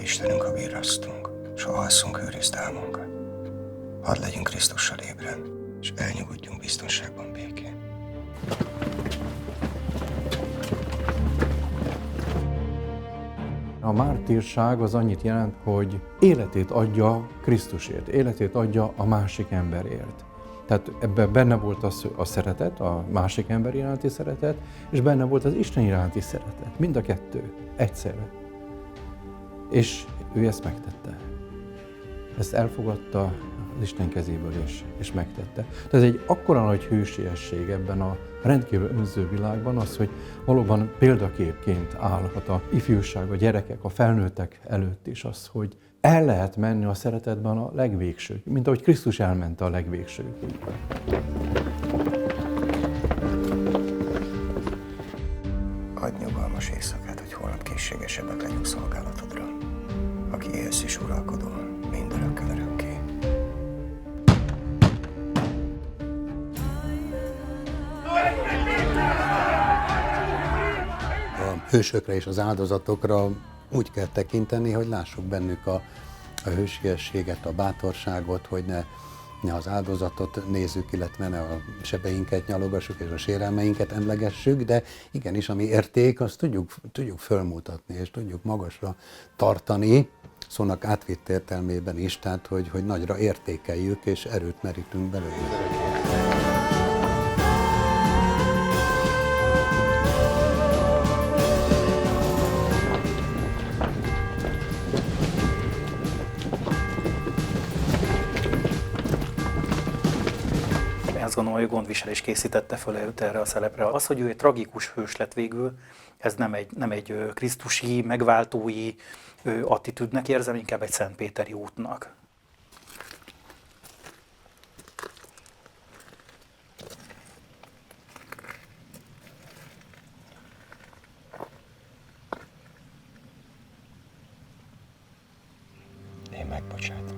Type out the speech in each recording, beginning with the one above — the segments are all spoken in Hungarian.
Istenünk, ha virrasztunk, s ha alszunk, őrizd álmunkat. Hadd legyünk Krisztussal ébren, és elnyugodjunk biztonságban, békén. A mártírság az annyit jelent, hogy életét adja Krisztusért, életét adja a másik emberért. Tehát ebben benne volt a szeretet, a másik ember iránti szeretet, és benne volt az Isten iránti szeretet. Mind a kettő egyszerre. És ő ezt megtette. Ezt elfogadta az Isten kezéből, és megtette. Tehát egy akkora nagy hősiesség ebben a rendkívül önző világban az, hogy valóban példaképként állhat a ifjúság, a gyerekek, a felnőttek előtt is az, hogy el lehet menni a szeretetben a legvégsők, mint ahogy Krisztus elment a legvégsőkig. Adj nyugalmas éjszakát, hogy holnap készségesebbek legyünk szolgálatodra, aki élsz és uralkodol mindörökkön örökké. A hősökre és az áldozatokra úgy kell tekinteni, hogy lássuk bennük a hősiességet, a bátorságot, hogy ne az áldozatot nézzük, illetve ne a sebeinket nyalogassuk és a sérelmeinket emlegessük, de igenis, ami érték, azt tudjuk fölmutatni és tudjuk magasra tartani, szónak átvitt értelmében is, tehát hogy nagyra értékeljük és erőt merítünk belőle. Azt gondolom, hogy gondviselés készítette föl őt erre a szerepre. Az, hogy ő egy tragikus hős lett végül, ez nem egy krisztusi, megváltói attitűdnek érzem, inkább egy szentpéteri útnak. Én megbocsátom.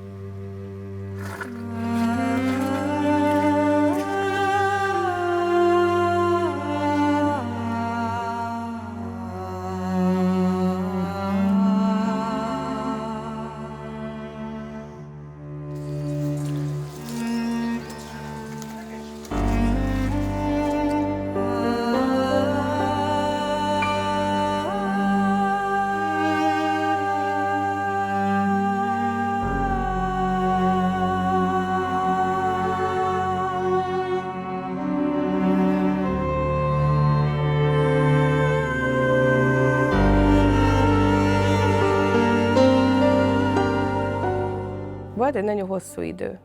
Volt egy nagyon hosszú idő,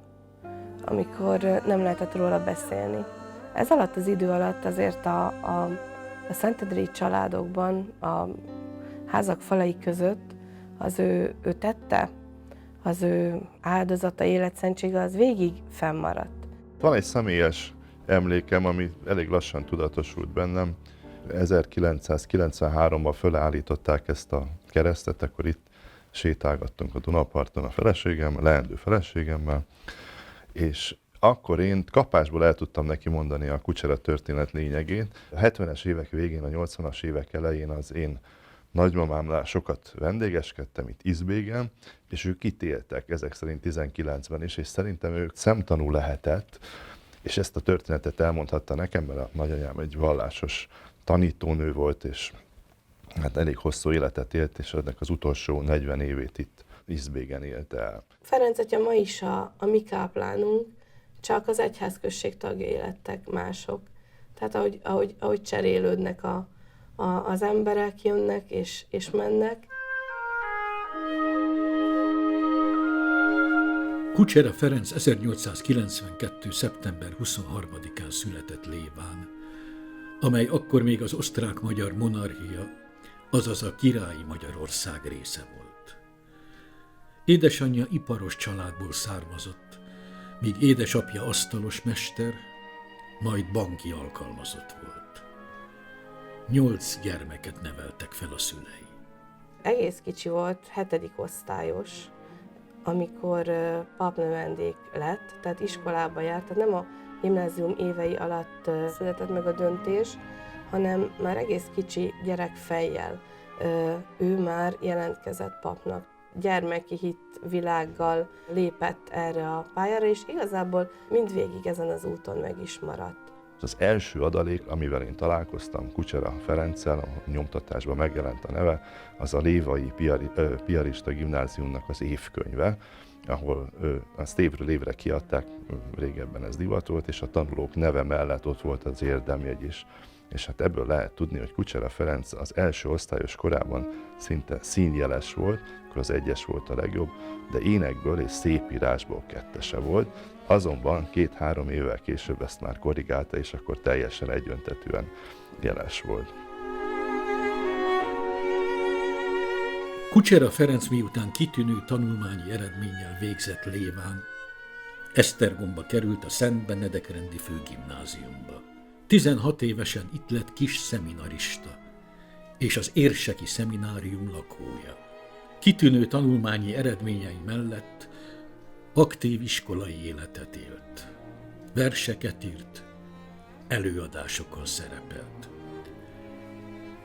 amikor nem lehetett róla beszélni. Ez alatt az idő alatt azért a szentendrei családokban, a házak falai között az ő tette, az ő áldozata, életszentsége, az végig fennmaradt. Van egy személyes emlékem, ami elég lassan tudatosult bennem. 1993-ban fölállították ezt a keresztet, akkor itt sétálgattunk a Dunaparton a feleségemmel, leendő feleségemmel, és akkor én kapásból el tudtam neki mondani a kucsera történet lényegét. A 70-es évek végén, a 80-as évek elején az én nagymamámnál sokat vendégeskedtem itt Izbégen, és ők itt éltek, ezek szerint 19-ben is, és szerintem ők szemtanú lehetett, és ezt a történetet elmondhatta nekem, mert a nagyanyám egy vallásos tanítónő volt, és hát elég hosszú életet élt, és ennek az utolsó 40 évét itt Izbégen élte el. Ferenc atya ma is a mi káplánunk, csak az egyházközség tagjai lettek mások. Tehát ahogy cserélődnek az emberek, jönnek és mennek. Kucsera Ferenc 1892. szeptember 23-án született Léván, amely akkor még az osztrák-magyar monarchia, azaz a királyi Magyarország része volt. Édesanyja iparos családból származott, míg édesapja asztalos mester, majd banki alkalmazott volt. 8 gyermeket neveltek fel a szülei. Egész kicsi volt, 7. osztályos, amikor papnövendék lett, tehát iskolába járt, tehát nem a gimnázium évei alatt született meg a döntés, hanem már egész kicsi gyerekfejjel ő már jelentkezett papnak. gyermeki hitvilággal lépett erre a pályára, és igazából mindvégig ezen az úton meg is maradt. Az első adalék, amivel én találkoztam Kucsera Ferenccel, a nyomtatásban megjelent a neve, az a Lévai Piarista Gimnáziumnak az évkönyve, ahol azt évről évre kiadták, régebben ez divat volt, és a tanulók neve mellett ott volt az érdemjegy is. És hát ebből lehet tudni, hogy Kucsera Ferenc az első osztályos korában szinte színjeles volt, akkor az 1-es volt a legjobb, de énekből és szépírásból 2-ese volt, azonban 2-3 évvel később ezt már korrigálta, és akkor teljesen egyöntetűen jeles volt. Kucsera Ferenc miután kitűnő tanulmányi eredménnyel végzett Léván, Esztergomba került a Szent Benedek-rendi főgimnáziumba. 16 évesen itt lett kis szeminarista, és az érseki szeminárium lakója. Kitűnő tanulmányi eredményei mellett aktív iskolai életet élt. Verseket írt, előadásokon szerepelt.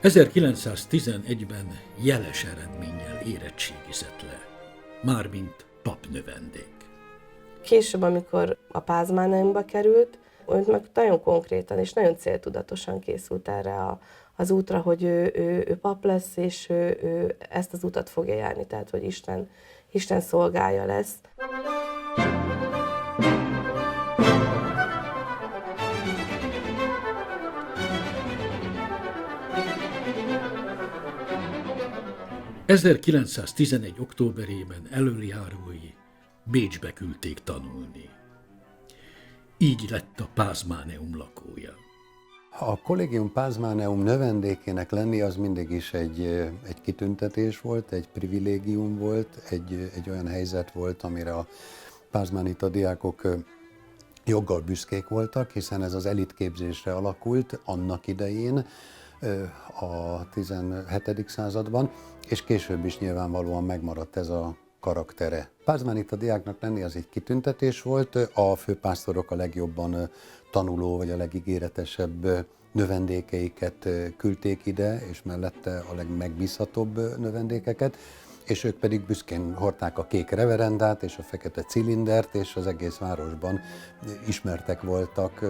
1911-ben jeles eredménnyel érettségizett le, mármint papnövendék. Később, amikor a Pázmáneumba került, őt meg nagyon konkrétan és nagyon céltudatosan készült erre az útra, hogy ő pap lesz, és ő ezt az utat fogja járni, tehát hogy Isten szolgája lesz. ...1911. októberében elöljárói Bécsbe küldték tanulni. Így lett a Pázmáneum lakója. A Collegium Pázmáneum növendékének lenni az mindig is egy kitüntetés volt, egy privilégium volt, egy olyan helyzet volt, amire a pázmánita diákok joggal büszkék voltak, hiszen ez az elitképzésre alakult annak idején, a 17. században, és később is nyilvánvalóan megmaradt ez a karaktere. Pázmánita diáknak lenni az egy kitüntetés volt, a főpásztorok a legjobban tanuló vagy a legígéretesebb növendékeiket küldték ide, és mellette a legmegbízhatóbb növendékeket, és ők pedig büszkén hordták a kék reverendát és a fekete cilindert, és az egész városban ismertek voltak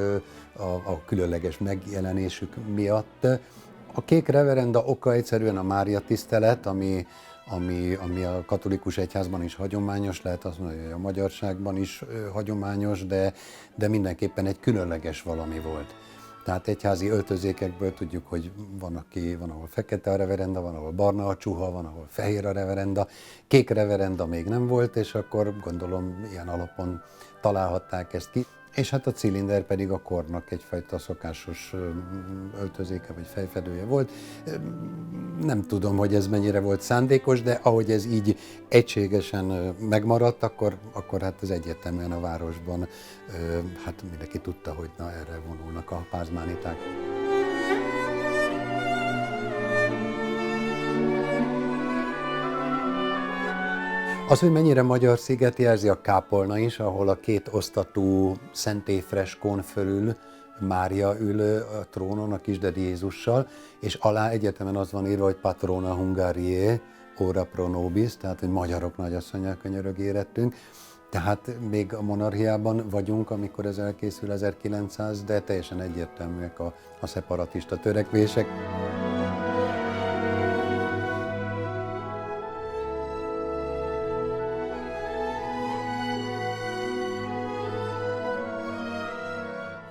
a különleges megjelenésük miatt. A kék reverenda oka egyszerűen a Mária tisztelet, ami a katolikus egyházban is hagyományos, lehet azt mondani, hogy a magyarságban is hagyományos, de mindenképpen egy különleges valami volt. Tehát egyházi öltözékekből tudjuk, hogy van ahol fekete a reverenda, van ahol barna a csuha, van ahol fehér a reverenda, kék reverenda még nem volt, és akkor gondolom ilyen alapon találhatták ezt ki. És hát a cilinder pedig a kornak egyfajta szokásos öltözéke vagy fejfedője volt. Nem tudom, hogy ez mennyire volt szándékos, de ahogy ez így egységesen megmaradt, akkor hát ez egyértelműen a városban, hát mindenki tudta, hogy na erre vonulnak a pázmániták. Az, hogy mennyire magyar sziget, jelzi a kápolna is, ahol a két osztatú szentélyfreskón fölül Mária ül a trónon a kisded Jézussal, és alá egyetemen az van írva, hogy Patrona Hungariae, ora pro nobis, tehát hogy magyarok nagyasszonyá könyörög érettünk. Tehát még a monarchiában vagyunk, amikor ez elkészül 1900, de teljesen egyértelműek a szeparatista törekvések.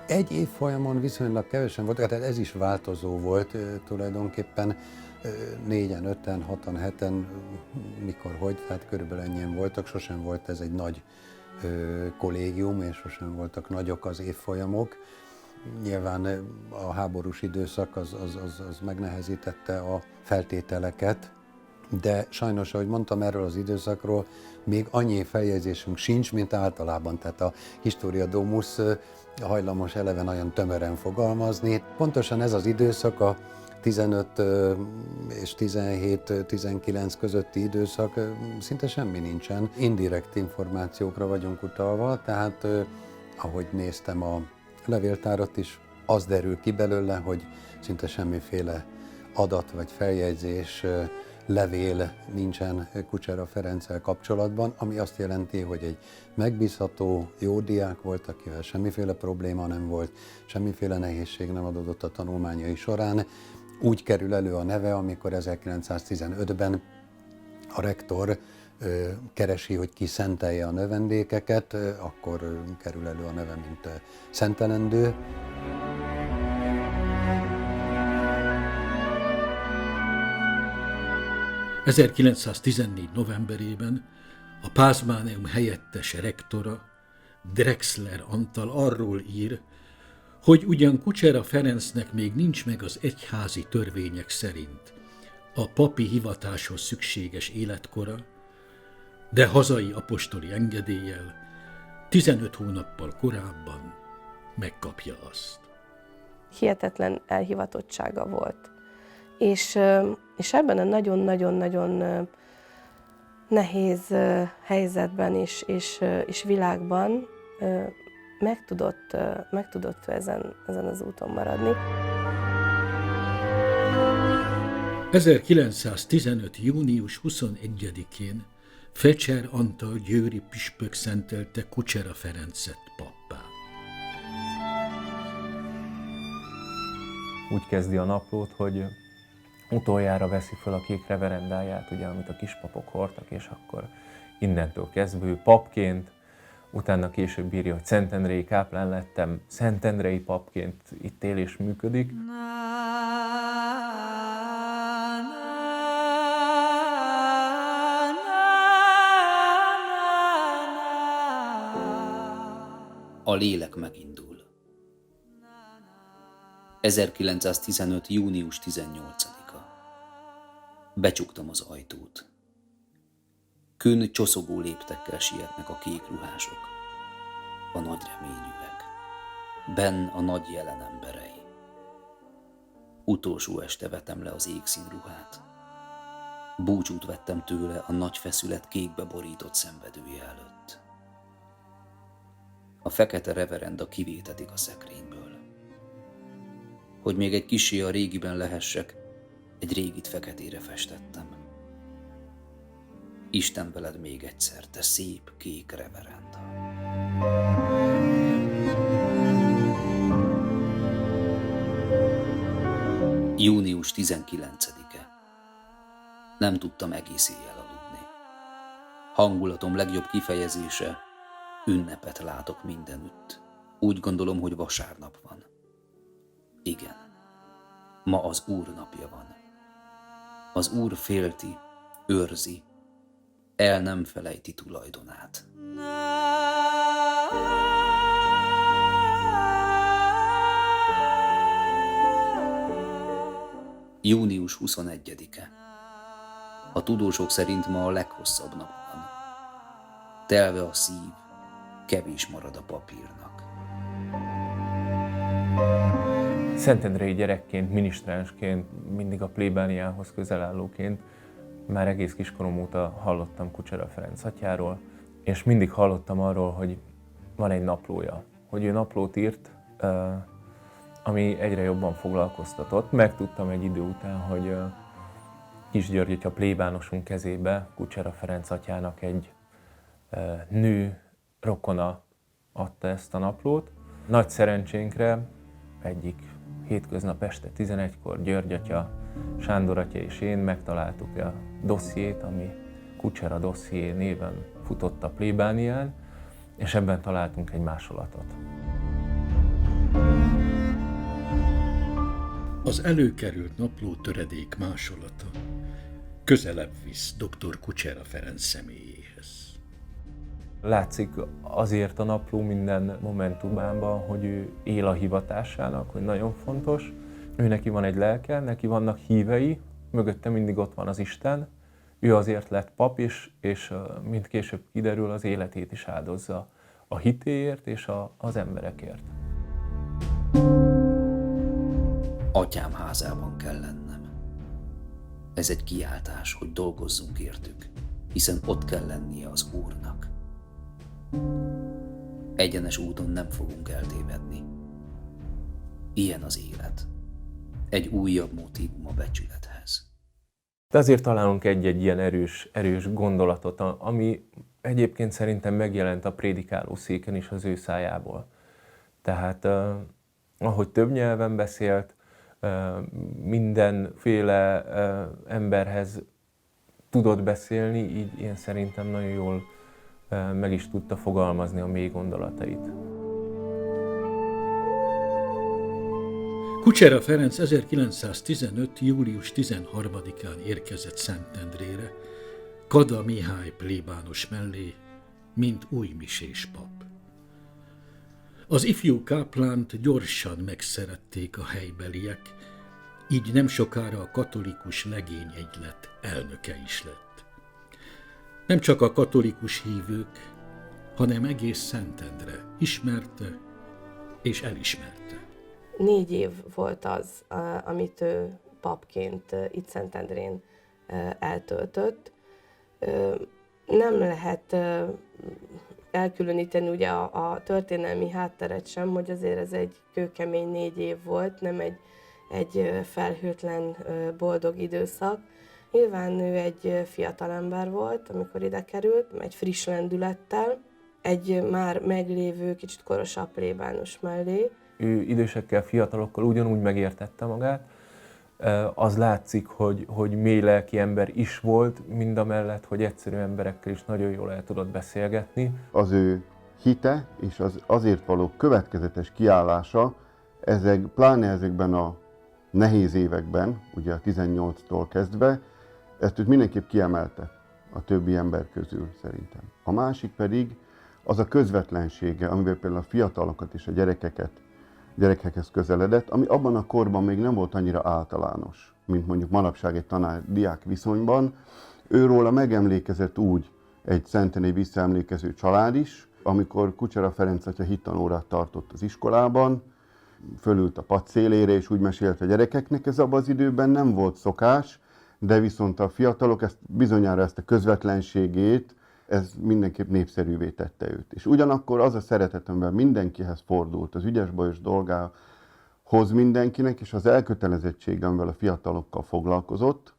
Egy évfolyamon viszonylag kevesen voltak, tehát ez is változó volt tulajdonképpen, 4-en, 5-en, 6-an, 7-en, mikor, hogy, tehát körülbelül ennyien voltak, sosem volt ez egy nagy kollégium, és sosem voltak nagyok az évfolyamok. Nyilván a háborús időszak az megnehezítette a feltételeket, de sajnos, ahogy mondtam erről az időszakról, még annyi feljegyzésünk sincs, mint általában, tehát a Historia Domus hajlamos eleve nagyon tömören fogalmazni. Pontosan ez az időszak, a 15 és 17-19 közötti időszak, szinte semmi nincsen. Indirekt információkra vagyunk utalva, tehát ahogy néztem a levéltárat is, az derül ki belőle, hogy szinte semmiféle adat vagy feljegyzés levél nincsen Kucsera Ferenccel kapcsolatban, ami azt jelenti, hogy egy megbízható, jó diák volt, akivel semmiféle probléma nem volt, semmiféle nehézség nem adódott a tanulmányai során. Úgy kerül elő a neve, amikor 1915-ben a rektor keresi, hogy ki szentelje a növendékeket, akkor kerül elő a neve, mint szentelendő. ...1914 novemberében a Pázmáneum helyettes rektora, Drexler Antal arról ír, hogy ugyan Kucsera Ferencnek még nincs meg az egyházi törvények szerint a papi hivatáshoz szükséges életkora, de hazai apostoli engedéllyel 15 hónappal korábban megkapja azt. Hihetetlen elhivatottsága volt. És ebben a nagyon-nagyon-nagyon nehéz helyzetben és világban meg tudott ezen az úton maradni. 1915. június 21-én Fecser Antal győri püspök szentelte Kucsera Ferencet pappá. Úgy kezdi a naplót, hogy utoljára veszi fel a kék reverendáját, ugye, amit a kispapok hordtak, és akkor innentől kezdve ő papként, utána később írja, hogy szentendrei káplán lettem, szentendrei papként itt él és működik. A lélek megindul. 1915. június 18-a. Becsuktam az ajtót. Kőn csoszogó léptekkel sietnek a kék ruhások, a nagy reményűek, benn a nagy jelen emberei. Utolsó este vetem le az égszínruhát. Búcsút vettem tőle a nagy feszület kékbe borított szenvedője előtt. A fekete reverenda kivétetik a szekrényből. Hogy még egy kissé a régiben lehessek, egy régit feketére festettem. Isten veled még egyszer, te szép kék reverenda. Június 19-e. Nem tudtam egész éjjel aludni. Hangulatom legjobb kifejezése, ünnepet látok mindenütt. Úgy gondolom, hogy vasárnap van. Igen, ma az Úr napja van. Az Úr félti, őrzi, el nem felejti tulajdonát. Június 21-e. A tudósok szerint ma a leghosszabb nap van. Telve a szív, kevés marad a papírnak. Szentendrei gyerekként, minisztránsként, mindig a plébániához közel állóként már egész kiskorom óta hallottam Kucsera Ferenc atyáról, és mindig hallottam arról, hogy van egy naplója, hogy ő naplót írt, ami egyre jobban foglalkoztatott. Megtudtam egy idő után, hogy Kisgyörgy atya plébánosunk kezébe Kucsera Ferenc atyának egy nő rokona adta ezt a naplót. Nagy szerencsénkre egyik hétköznap este 11-kor György atya, Sándor atya és én megtaláltuk a dossziét, ami Kucsera dosszié néven futott a plébánián, és ebben találtunk egy másolatot. Az előkerült napló töredék másolata közelebb visz dr. Kucsera Ferenc személyéhez. Látszik azért a napló minden momentumában, hogy ő él a hivatásának, hogy nagyon fontos. Ő neki van egy lelke, neki vannak hívei, mögötte mindig ott van az Isten. Ő azért lett pap is, és mint később kiderül, az életét is áldozza a hitéért és az emberekért. Atyám házában kell lennem. Ez egy kiáltás, hogy dolgozzunk értük, hiszen ott kell lennie az Úrnak. Egyenes úton nem fogunk eltévedni. Ilyen az élet. Egy újabb motívum a becsülethez. De azért találunk egy ilyen erős gondolatot, ami egyébként szerintem megjelent a prédikáló széken is az ő szájából. Tehát ahogy több nyelven beszélt, mindenféle emberhez tudott beszélni, így én szerintem nagyon jól meg is tudta fogalmazni a mély gondolatait. Kucsera Ferenc 1915. július 13-án érkezett Szentendrére, Kada Mihály plébános mellé, mint újmisés pap. Az ifjú káplánt gyorsan megszerették a helybeliek, így nem sokára a katolikus legényegylet elnöke is lett. Nem csak a katolikus hívők, hanem egész Szentendre ismerte és elismerte. 4 év volt az, amit ő papként itt Szentendrén eltöltött. Nem lehet elkülöníteni ugye a történelmi hátteret sem, hogy azért ez egy kőkemény 4 év volt, nem egy felhőtlen, boldog időszak. Nyilván ő egy fiatalember volt, amikor ide került, egy friss lendülettel, egy már meglévő, kicsit korosabb plébános mellé. Ő idősekkel, fiatalokkal ugyanúgy megértette magát. Az látszik, hogy mély lelki ember is volt, mindamellett, hogy egyszerű emberekkel is nagyon jól el tudott beszélgetni. Az ő hite és az azért való következetes kiállása, pláne ezekben a nehéz években, ugye a 18-tól kezdve, ezt őt mindenképp kiemelte a többi ember közül szerintem. A másik pedig az a közvetlensége, amivel például a fiatalokat és a gyerekekhez közeledett, ami abban a korban még nem volt annyira általános, mint mondjuk manapság egy tanár-diák viszonyban. Őróla megemlékezett úgy egy szentendrei visszaemlékező család is, amikor Kucsera Ferenc atya hittanórát tartott az iskolában, fölült a pad szélére és úgy mesélt a gyerekeknek. Ez abban az időben nem volt szokás, de viszont a fiatalok bizonyára ezt a közvetlenségét, ez mindenképp népszerűvé tette őt. És ugyanakkor az a szeretet, amivel mindenkihez fordult, az ügyes-bajos dolgához mindenkinek, és az elkötelezettsége, amivel a fiatalokkal foglalkozott,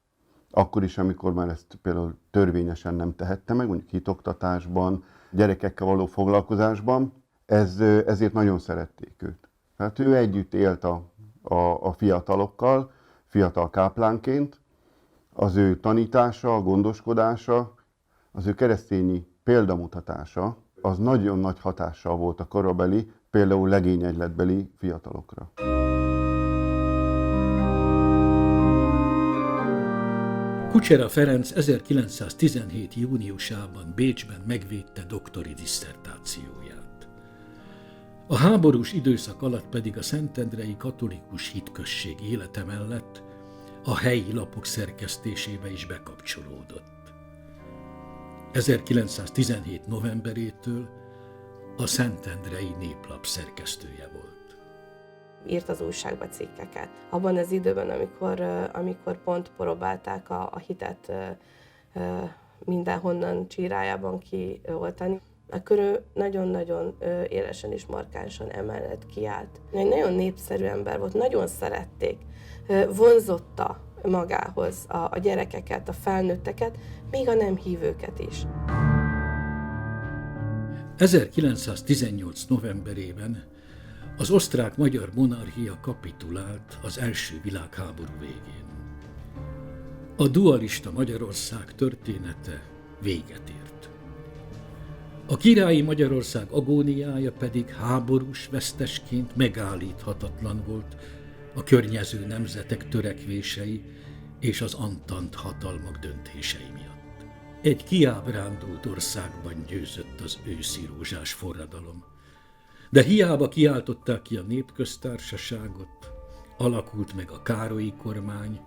akkor is, amikor már ezt például törvényesen nem tehette meg, mondjuk hitoktatásban, gyerekekkel való foglalkozásban, ezért nagyon szerették őt. Tehát ő együtt élt a fiatalokkal, fiatal káplánként, az ő tanítása, a gondoskodása, az ő keresztényi példamutatása, az nagyon nagy hatással volt a korabeli, például legényegyletbeli fiatalokra. Kucsera Ferenc 1917. júniusában Bécsben megvédte doktori disszertációját. A háborús időszak alatt pedig a szentendrei katolikus hitközség élete mellett a helyi lapok szerkesztésébe is bekapcsolódott. 1917. novemberétől a Szentendrei Néplap szerkesztője volt. Írt az újságba cikkeket. Abban az időben, amikor pont próbálták a hitet mindenhonnan csírájában kioltani, akkor ő nagyon-nagyon élesen és markánsan emellett kiállt. Egy nagyon népszerű ember volt, nagyon szerették, vonzotta magához a gyerekeket, a felnőtteket, még a nem hívőket is. 1918. novemberében az osztrák-magyar monarchia kapitulált az első világháború végén. A dualista Magyarország története véget ért. A királyi Magyarország agóniája pedig háborús vesztesként megállíthatatlan volt a környező nemzetek törekvései és az antant hatalmak döntései miatt. Egy kiábrándult országban győzött az őszi rózsás forradalom, de hiába kiáltották ki a népköztársaságot, alakult meg a Károlyi kormány,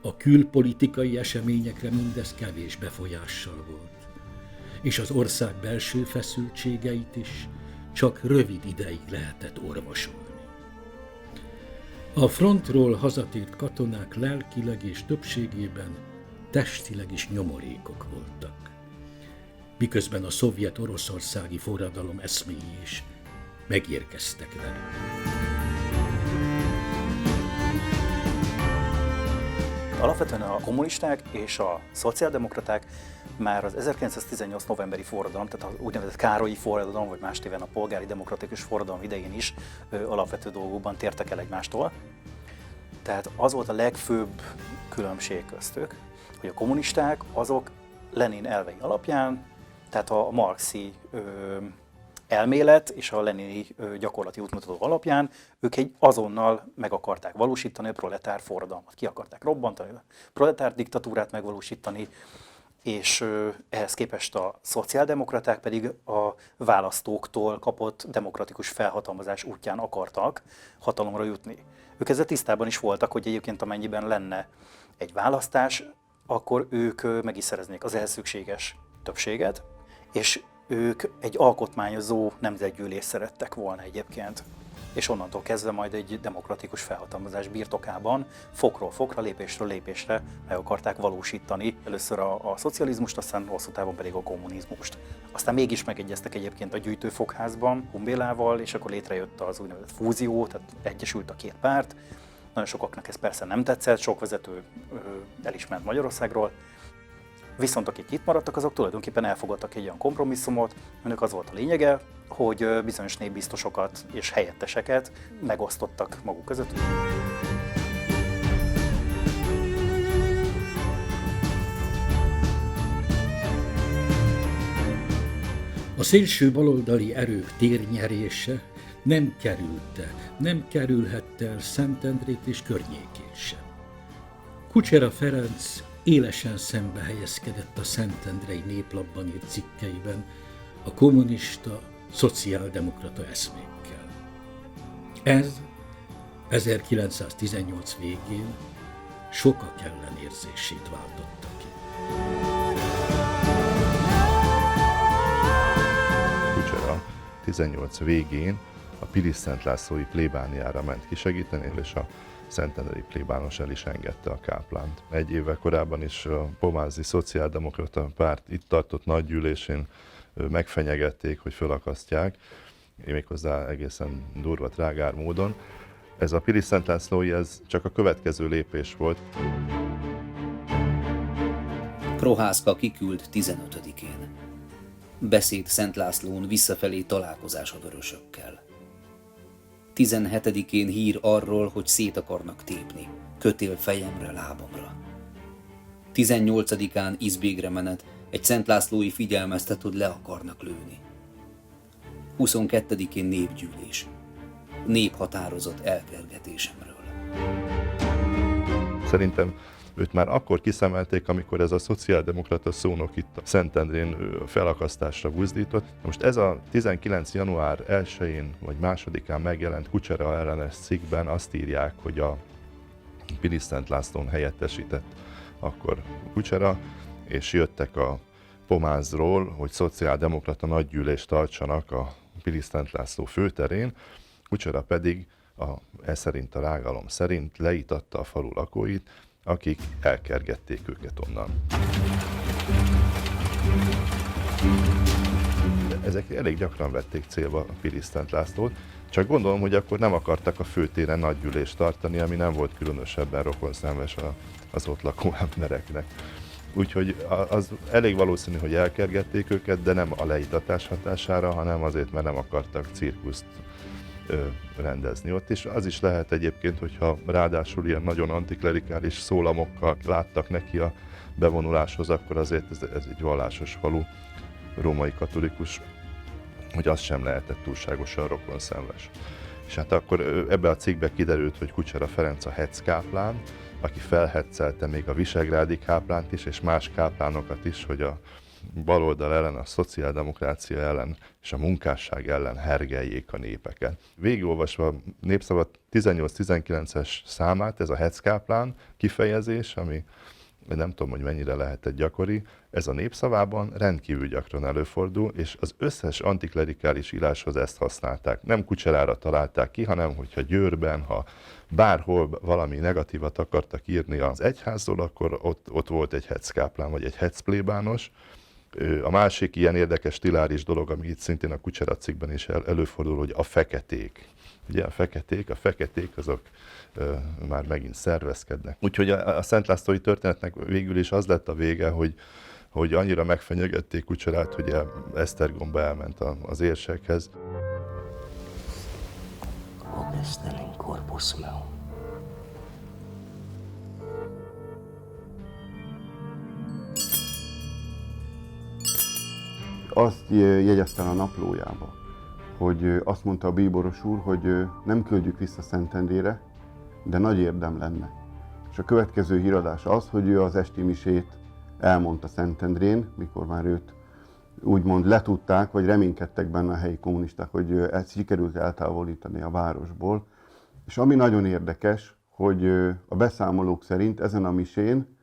a külpolitikai eseményekre mindez kevés befolyással volt, és az ország belső feszültségeit is csak rövid ideig lehetett orvosolni. A frontról hazatért katonák lelkileg és többségében testileg is nyomorékok voltak, miközben a szovjet-oroszországi forradalom eszméi is megérkeztek velük. Alapvetően a kommunisták és a szociáldemokraták már az 1918 novemberi forradalom, tehát az úgynevezett Károlyi forradalom, vagy más néven a polgári demokratikus forradalom idején is alapvető dolgokban tértek el egymástól. Tehát az volt a legfőbb különbség köztük, hogy a kommunisták azok Lenin elvei alapján, tehát a marxi elmélet és a lenini gyakorlati útmutató alapján ők egy azonnal meg akarták valósítani a proletár forradalmat. Ki akarták robbantani, a proletár diktatúrát megvalósítani, és ehhez képest a szociáldemokraták pedig a választóktól kapott demokratikus felhatalmazás útján akartak hatalomra jutni. Ők ezzel tisztában is voltak, hogy egyébként amennyiben lenne egy választás, akkor ők meg is szereznék az ehhez szükséges többséget, és ők egy alkotmányozó nemzetgyűlést szerettek volna egyébként. És onnantól kezdve majd egy demokratikus felhatalmazás birtokában fokról fokra, lépésről lépésre meg akarták valósítani először a szocializmust, aztán hosszú távon pedig a kommunizmust. Aztán mégis megegyeztek egyébként a gyűjtőfogházban, Humbélával, és akkor létrejött az úgynevezett fúzió, tehát egyesült a két párt. Nagyon sokaknak ez persze nem tetszett, sok vezető el is ment Magyarországról. Viszont akik itt maradtak, azok tulajdonképpen elfogadtak egy olyan kompromisszumot, aminek az volt a lényege, hogy bizonyos népbiztosokat és helyetteseket megosztottak maguk között. A szélső baloldali erők térnyerése nem kerülhette el Szentendrét és környékét sem. Kucsera Ferenc élesen szembe helyezkedett a Szentendrei Néplapban írt cikkeiben a kommunista, szociáldemokrata eszmékkel. Ez 1918 végén sokak ellenérzését váltotta ki. Kucsera 18 végén a Pilis Szent Lászlói plébániára ment kisegíteni, és a szentendrei plébános el is engedte a káplánt. Egy évvel korábban is a pomázi szociáldemokrata párt itt tartott nagygyűlésén megfenyegették, hogy fölakasztják, méghozzá egészen durva, trágár módon. Ez a Pilis Szent Lászlói, ez csak a következő lépés volt. Prohászka kiküld 15-én. Beszéd Szent Lászlón visszafelé találkozás a vörösökkel. 17-én hír arról, hogy szét akarnak tépni, kötél fejemre, lábamra. 18-án Izbégre menet, egy Szent Lászlói figyelmeztet, hogy le akarnak lőni. 22-én népgyűlés. Nép határozott elkergetésemről. Szerintem őt már akkor kiszemelték, amikor ez a szociáldemokrata szónok itt a Szentendrén felakasztásra buzdított. Most ez a 19. január 1-én vagy 2-án megjelent Kucsera ellenes cikkben azt írják, hogy a Pilis Szent Lászlón helyettesített akkor Kucsera, és jöttek a Pomázról, hogy szociáldemokrata nagygyűlést tartsanak a Pilis Szent László főterén. Kucsera pedig ez szerint, a rágalom szerint leítatta a falu lakóit, akik elkergették őket onnan. Ezek elég gyakran vették célba a Pilis Szent Lászlót, csak gondolom, hogy akkor nem akartak a főtéren nagygyűlést tartani, ami nem volt különösebben rokonszenves az ott lakó embereknek. Úgyhogy az elég valószínű, hogy elkergették őket, de nem a leítatás hatására, hanem azért, mert nem akartak cirkuszt rendezni ott, és az is lehet egyébként, hogyha ráadásul ilyen nagyon antiklerikális szólamokkal láttak neki a bevonuláshoz, akkor azért ez egy vallásos falu, római katolikus, hogy az sem lehetett túlságosan rokonszenves. És hát akkor ebbe a cikkbe kiderült, hogy Kucsera Ferenc a hetszkáplán, aki felhetszelte még a visegrádi káplánt is, és más káplánokat is, hogy a baloldal ellen, a szociáldemokrácia ellen és a munkásság ellen hergeljék a népeket. Végigolvasva a Népszava 18-19-es számát, ez a hetszkáplán kifejezés, ami nem tudom, hogy mennyire lehetett gyakori, ez a Népszavában rendkívül gyakran előfordul, és az összes antiklerikális íráshoz ezt használták. Nem Kucserára találták ki, hanem hogyha Győrben, ha bárhol valami negatívat akartak írni az egyházról, akkor ott volt egy hetszkáplán, vagy egy hetszplébános, A másik ilyen érdekes stiláris dolog, ami itt szintén a Kucsera cikkben is előfordul, hogy a feketék. Ugye a feketék azok már megint szervezkednek. Úgyhogy a Szent Lászlói történetnek végül is az lett a vége, hogy annyira megfenyegették Kucserát, hogy Esztergomba elment az érsekhez. Obestem in corpus meum. Azt jegyezte a naplójába, hogy azt mondta a bíboros úr, hogy nem küldjük vissza Szentendrére, de nagy érdem lenne. És a következő híradás az, hogy ő az esti misét elmondta Szentendrén, mikor már őt úgymond letudták, vagy reménykedtek benne a helyi kommunisták, hogy ezt sikerült eltávolítani a városból. És ami nagyon érdekes, hogy a beszámolók szerint ezen a misén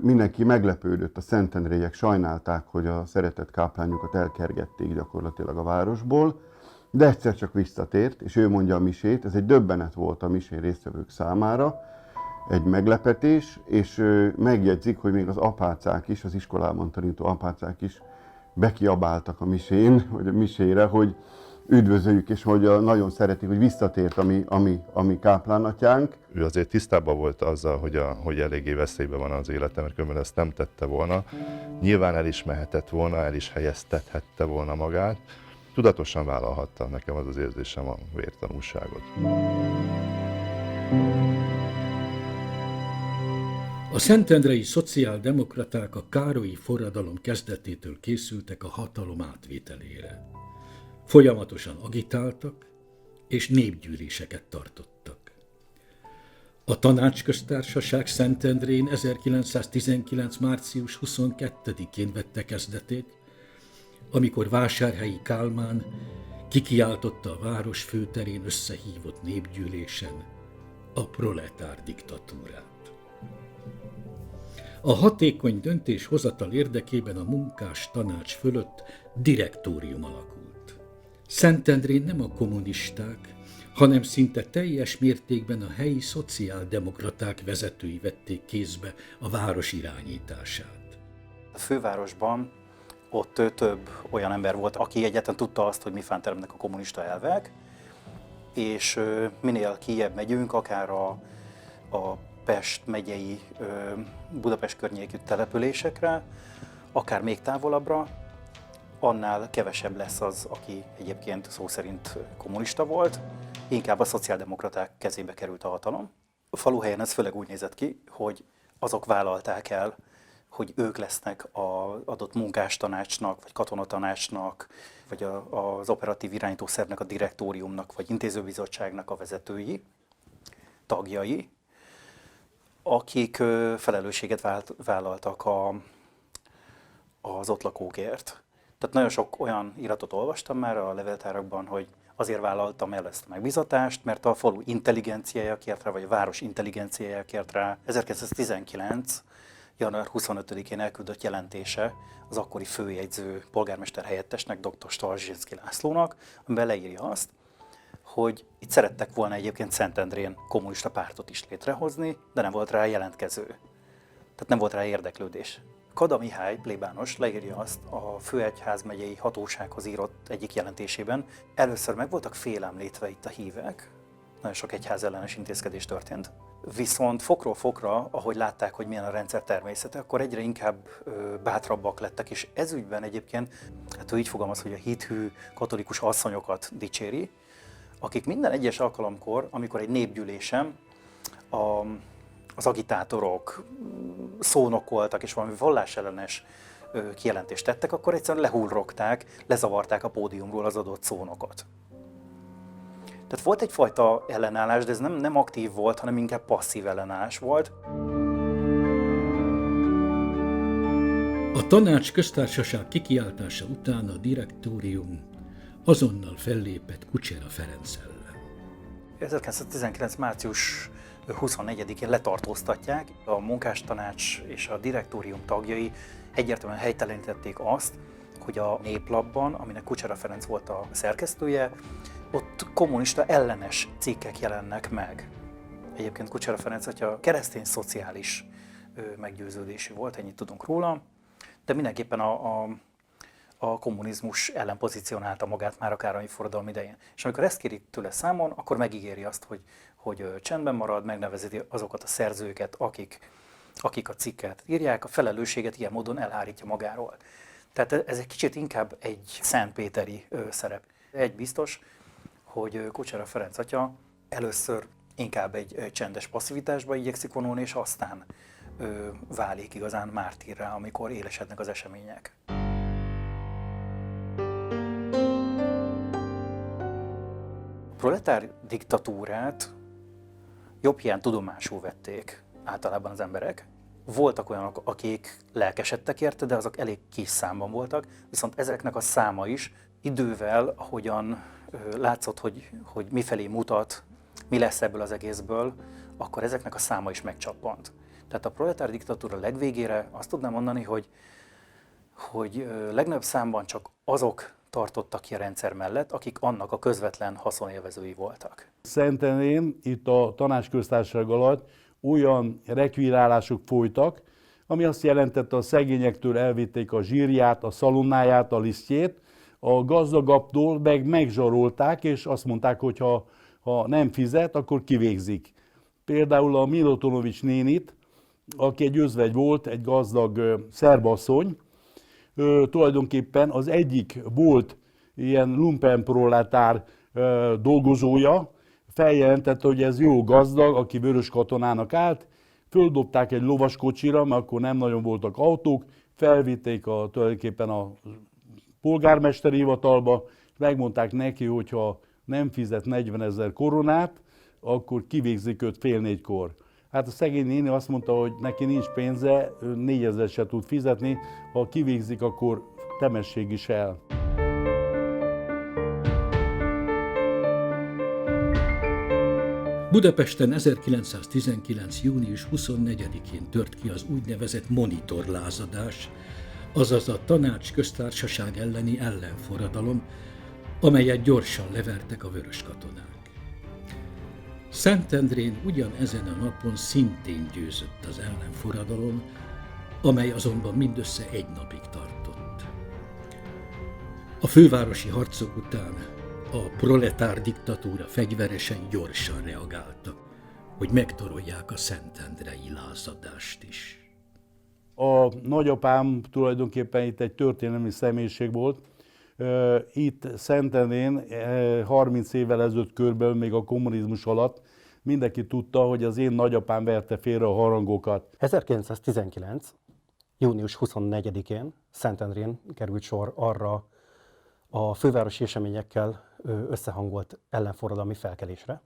mindenki meglepődött, a szentendréiek sajnálták, hogy a szeretett káplányukat elkergették gyakorlatilag a városból, de egyszer csak visszatért, és ő mondja a misét, ez egy döbbenet volt a misén résztvevők számára, egy meglepetés, és megjegyzik, hogy még az apácák is, az iskolában tanító apácák is bekiabáltak a misén, vagy a misére, hogy üdvözöljük, és hogy nagyon szeretik, hogy visszatért a mi káplánatyánk. Ő azért tisztában volt azzal, hogy eléggé veszélyben van az élete, mert különben ezt nem tette volna. Nyilván el is mehetett volna, el is helyeztethette volna magát. Tudatosan vállalhatta, nekem az érzésem a vértanúságot. A szentendrei szociáldemokraták a károlyi forradalom kezdetétől készültek a hatalom átvételére. Folyamatosan agitáltak és népgyűléseket tartottak. A Tanácsköztársaság Szentendrén 1919. március 22-én vette kezdetét, amikor Vásárhelyi Kálmán kikiáltotta a város főterén összehívott népgyűlésen a proletár diktatúrát. A hatékony döntéshozatal érdekében a munkás tanács fölött direktórium alakult. Szentendrén nem a kommunisták, hanem szinte teljes mértékben a helyi szociáldemokraták vezetői vették kézbe a város irányítását. A fővárosban ott több olyan ember volt, aki egyáltalán tudta azt, hogy mifán teremnek a kommunista elvek, és minél kijebb megyünk, akár a Pest megyei, Budapest környékű településekre, akár még távolabbra, annál kevesebb lesz az, aki egyébként szó szerint kommunista volt, inkább a szociáldemokraták kezébe került a hatalom. A faluhelyen ez főleg úgy nézett ki, hogy azok vállalták el, hogy ők lesznek az adott munkástanácsnak, vagy katonatanácsnak, vagy az operatív irányítószervnek, a direktóriumnak, vagy intézőbizottságnak a vezetői, tagjai, akik felelősséget vállaltak az ott lakókért. Tehát nagyon sok olyan iratot olvastam már a levéltárakban, hogy azért vállaltam el ezt a megbízatást, mert a falu intelligenciája kért rá, vagy a város intelligenciája kért rá. 1919. január 25-én elküldött jelentése az akkori főjegyző polgármester helyettesnek, dr. Starzsinszky Lászlónak, amiben leírja azt, hogy itt szerettek volna egyébként Szentendrén kommunista pártot is létrehozni, de nem volt rá jelentkező. Tehát nem volt rá érdeklődés. Kada Mihály plébános leírja azt a főegyházmegyei hatósághoz írott egyik jelentésében. Először meg voltak félemlítve itt a hívek, nagyon sok egyház ellenes intézkedés történt. Viszont fokról fokra, ahogy látták, hogy milyen a rendszer természete, akkor egyre inkább bátrabbak lettek, és ezügyben egyébként, hát ő így fogalmaz, hogy a hithű katolikus asszonyokat dicséri, akik minden egyes alkalomkor, amikor egy népgyűlésem az agitátorok szónokoltak és valami vallásellenes kijelentést tettek, akkor egyszerűen lehullrogták, lezavarták a pódiumról az adott szónokot. Tehát volt egyfajta ellenállás, de ez nem aktív volt, hanem inkább passzív ellenállás volt. A Tanácsköztársaság kikiáltása után a direktórium azonnal fellépett Kucsera Ferenc ellen. 1919. március 24-én letartóztatják. A munkástanács és a direktórium tagjai egyértelműen helytelenítették azt, hogy a Néplapban, aminek Kucsera Ferenc volt a szerkesztője, ott kommunista ellenes cikkek jelennek meg. Egyébként Kucsera Ferenc atya keresztény szociális meggyőződésű volt, ennyit tudunk róla, de mindenképpen a kommunizmus ellen pozícionálta magát már a Károlyi forradalom idején. És amikor ezt kéri tőle számon, akkor megígéri azt, hogy csendben marad, megnevezeti azokat a szerzőket, akik a cikket írják, a felelősséget ilyen módon elhárítja magáról. Tehát ez egy kicsit inkább egy szentpéteri szerep. Egy biztos, hogy Kucsera Ferenc atya először inkább egy csendes passzivitásba igyekszik vonulni, és aztán válik igazán mártírrá, amikor élesednek az események. A proletár diktatúrát jobb hiány tudomásul vették általában az emberek. Voltak olyanok, akik lelkesedtek érte, de azok elég kis számban voltak, viszont ezeknek a száma is idővel, ahogyan látszott, hogy mifelé mutat, mi lesz ebből az egészből, akkor ezeknek a száma is megcsappant. Tehát a proletár diktatúra legvégére azt tudnám mondani, hogy legnagyobb számban csak azok tartottak ki a rendszer mellett, akik annak a közvetlen haszonélvezői voltak. Szentendrén, itt a Tanácsköztársaság alatt olyan rekvirálások folytak, ami azt jelentette, a szegényektől elvitték a zsírját, a szalonnáját, a lisztjét, a gazdagabbtól meg megzsarolták, és azt mondták, hogy ha nem fizet, akkor kivégzik. Például a Milotonovics nénit, aki egy özvegy volt, egy gazdag szerbasszony, tulajdonképpen az egyik volt ilyen lumpenproletár dolgozója, feljelentette, hogy ez jó gazdag, aki vörös katonának állt, földobták egy lovaskocsira, mert akkor nem nagyon voltak autók, felvitték tulajdonképpen a polgármesteri hivatalba, és megmondták neki, hogy ha nem fizet 40 000 koronát, akkor kivégzik őt 3:30-kor. Hát a szegény néni azt mondta, hogy neki nincs pénze, 4000 se tud fizetni, ha kivégzik, akkor temesség is el. Budapesten 1919. június 24-én tört ki az úgynevezett monitorlázadás, azaz a Tanácsköztársaság elleni ellenforradalom, amelyet gyorsan levertek a vörös katonák. Szentendrén ugyanezen a napon szintén győzött az ellenforradalom, amely azonban mindössze egy napig tartott. A fővárosi harcok után a proletár diktatúra fegyveresen gyorsan reagáltak, hogy megtorolják a szentendrei lázadást is. A nagyapám tulajdonképpen itt egy történelmi személyiség volt. Itt Szentendrén 30 évvel ezelőtt körülbelül még a kommunizmus alatt mindenki tudta, hogy az én nagyapám verte félre a harangokat. 1919. június 24-én Szentendrén került sor arra a fővárosi eseményekkel összehangolt ellenforradalmi felkelésre,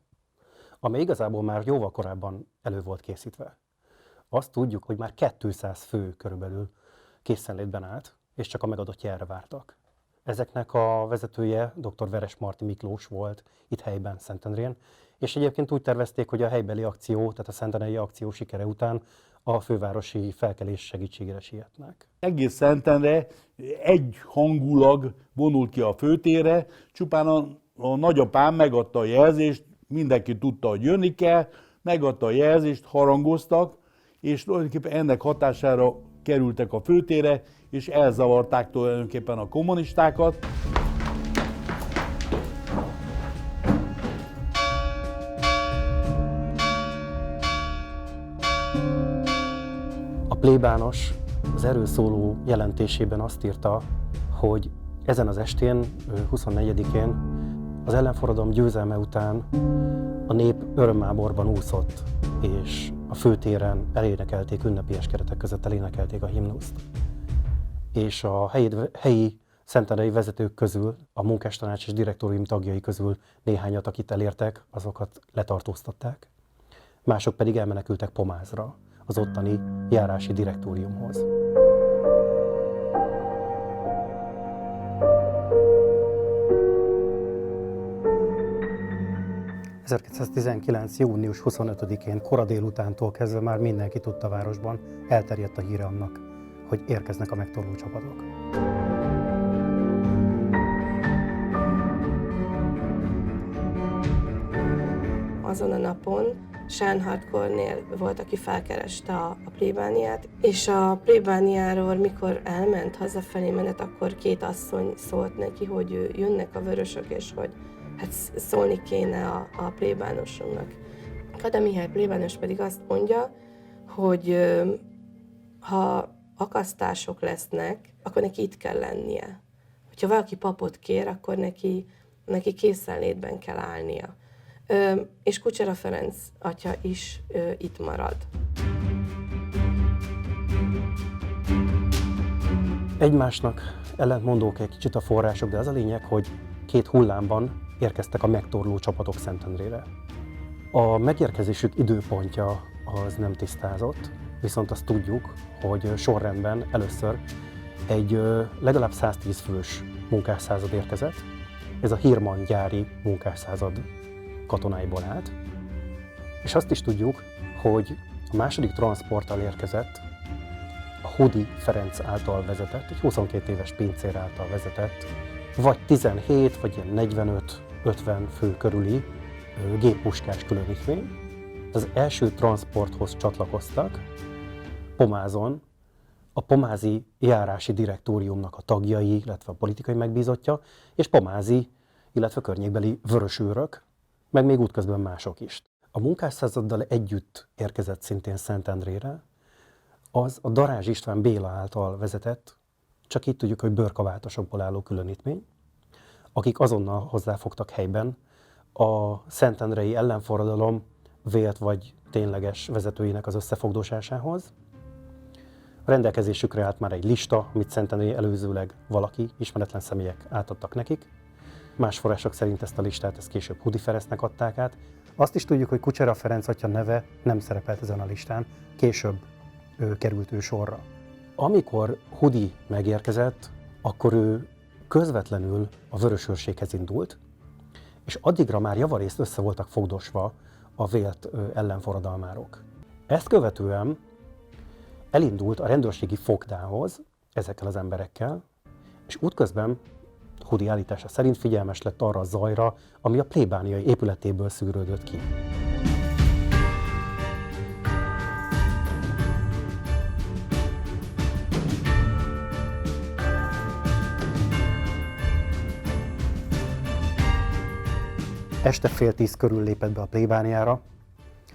amely igazából már jóval korábban elő volt készítve. Azt tudjuk, hogy már 200 fő körülbelül készenlétben állt, és csak a megadott jelre vártak. Ezeknek a vezetője dr. Veres Marti Miklós volt itt helyben Szentendrén, és egyébként úgy tervezték, hogy a helybeli akció, tehát a szentendrei akció sikere után a fővárosi felkelés segítségére sietnek. Egész Szentendre egyhangulag vonult ki a főtérre, csupán a nagyapám megadta a jelzést, mindenki tudta, hogy jönni kell, megadta a jelzést, harangoztak, és tulajdonképpen ennek hatására kerültek a főtérre, és elzavarták tulajdonképpen a kommunistákat. A plébános az erről szóló jelentésében azt írta, hogy ezen az estén, 24-én az ellenforradalom győzelme után a nép örömmáborban úszott, és a főtéren elénekelték, ünnepélyes keretek között elénekelték a himnuszt. És a helyi szentendrei vezetők közül, a munkástanács és direktórium tagjai közül néhányat, akit elértek, azokat letartóztatták. Mások pedig elmenekültek Pomázra, az ottani járási direktóriumhoz. ...1919. június 25-én kora délutántól kezdve már mindenki tudta a városban, elterjedt a híre annak, hogy érkeznek a megtorló csapatok. Azon a napon Sánhardkornél volt, aki felkereste a plébániát, és a plébániáról, mikor elment hazafelé menet, akkor két asszony szólt neki, hogy jönnek a vörösök, és hogy hát szólni kéne a plébánosoknak. Kada Mihály plébános pedig azt mondja, hogy ha akasztások lesznek, akkor neki itt kell lennie. Hogyha valaki papot kér, akkor neki készenlétben kell állnia. És Kucsera Ferenc atya is itt marad. Egymásnak ellentmondók egy kicsit a források, de az a lényeg, hogy 2 hullámban érkeztek a megtorló csapatok Szentendrére. A megérkezésük időpontja az nem tisztázott, viszont azt tudjuk, hogy sorrendben először egy legalább 110 fős munkásszázad érkezett. Ez a Hirman gyári munkásszázad katonáiból állt. És azt is tudjuk, hogy a második transporttal érkezett a Hudi Ferenc által vezetett, egy 22 éves pincér által vezetett, vagy 17, vagy ilyen 45-50 fő körüli géppuskás különítmény. Az első transporthoz csatlakoztak Pomázon a pomázi járási direktóriumnak a tagjai, illetve a politikai megbízottja, és pomázi, illetve környékbeli vörösőrök, meg még útközben mások is. A munkásszázaddal együtt érkezett szintén Szentendrére, az a Darázs István Béla által vezetett, csak itt tudjuk, hogy bőrkabátosokból álló különítmény, akik azonnal hozzáfogtak helyben a szentendrei ellenforradalom vélt vagy tényleges vezetőinek az összefogdósásához. A rendelkezésükre állt már egy lista, amit Szentendrei előzőleg valaki, ismeretlen személyek átadtak nekik. Más források szerint ezt a listát ezt később Hudi Ferencnek adták át. Azt is tudjuk, hogy Kucsera Ferenc atya neve nem szerepelt ezen a listán, később került ő sorra. Amikor Hudi megérkezett, akkor ő közvetlenül a vörösőrséghez indult, és addigra már javarészt össze voltak fogdosva a vélt ellenforradalmárok. Ezt követően elindult a rendőrségi fogdához ezekkel az emberekkel, és útközben Hudi állítása szerint figyelmes lett arra a zajra, ami a plébániai épületéből szűrődött ki. Este 9:30 körül lépett be a plébániára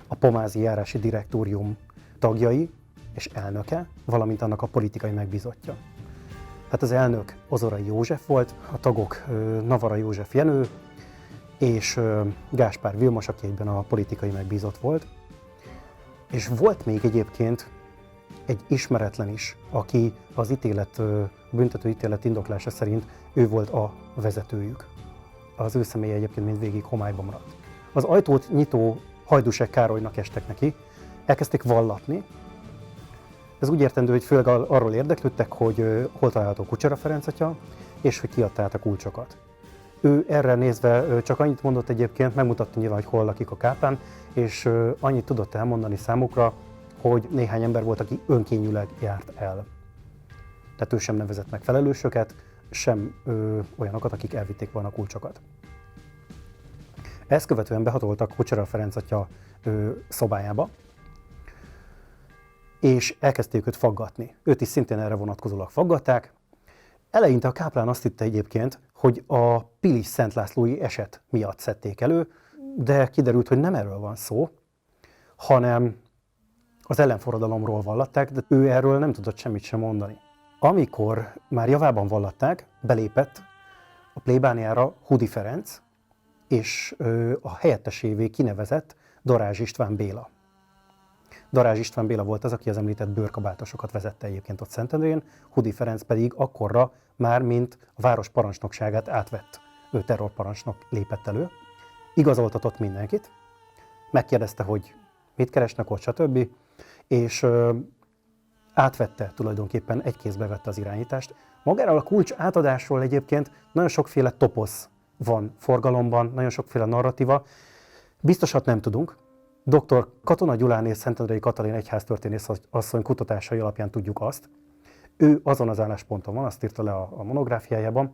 a pomázi járási direktórium tagjai és elnöke, valamint annak a politikai megbízottja. Hát az elnök Ozorai József volt, a tagok Navara József Jenő és Gáspár Vilmos, aki egyben a politikai megbízott volt. És volt még egyébként egy ismeretlen is, aki az büntető ítélet indoklása szerint ő volt a vezetőjük. Az ő személye egyébként mindvégig homályban maradt. Az ajtót nyitó Hajdúsek Károlynak estek neki, elkezdték vallatni. Ez úgy értendő, hogy főleg arról érdeklődtek, hogy hol található Kucsera Ferenc atya, és hogy kiadta át a kulcsokat. Ő erre nézve csak annyit mondott egyébként, megmutatta nyilván, hogy hol lakik a kápán, és annyit tudott elmondani számukra, hogy néhány ember volt, aki önkényűleg járt el. Tehát ő sem nevezett meg felelősöket, sem olyanokat, akik elvitték volna a kulcsokat. Ezt követően behatoltak Kucsera Ferenc atya szobájába, és elkezdték őt faggatni. Őt is szintén erre vonatkozólag faggatták. Eleinte a káplán azt hitte egyébként, hogy a Pilis Szent Lászlói eset miatt szedték elő, de kiderült, hogy nem erről van szó, hanem az ellenforradalomról vallatták, de ő erről nem tudott semmit sem mondani. Amikor már javában vallatták, belépett a plébániára Hudi Ferenc, és a helyettesévé kinevezett Darázs István Béla. Darázs István Béla volt az, aki az említett bőrkabátosokat vezette egyébként ott Szentendrén, Hudi Ferenc pedig akkorra már mint a város parancsnokságát átvett. Ő terrorparancsnok lépett elő, igazoltatott mindenkit, megkérdezte, hogy mit keresnek ott, stb. És átvette tulajdonképpen, egy kézbe vette az irányítást. Magáról a kulcs átadásról egyébként nagyon sokféle toposz van forgalomban, nagyon sokféle narratíva. Biztosat nem tudunk. Dr. Katona Gyulán és Szentendrei Katalin egyháztörténész asszony kutatásai alapján tudjuk azt. Ő azon az állásponton van, azt írta le a monográfiájában,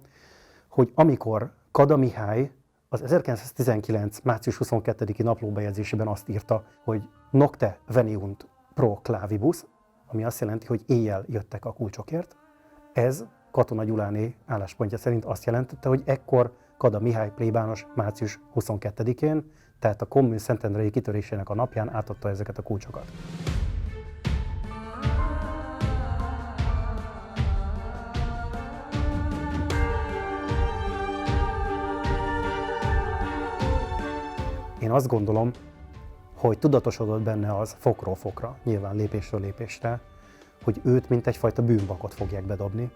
hogy amikor Kada Mihály Az 1919. március 22-i naplóbejegyzésében azt írta, hogy nocte veniunt pro clavibus, ami azt jelenti, hogy éjjel jöttek a kulcsokért. Ez Katona Gyuláné álláspontja szerint azt jelentette, hogy ekkor Kada Mihály plébános március 22-én, tehát a kommun szentendrei kitörésének a napján átadta ezeket a kulcsokat. Én azt gondolom, hogy tudatosodott benne az fokról fokra, nyilván lépésről lépésre, hogy őt mint egyfajta bűnbakot fogják bedobni.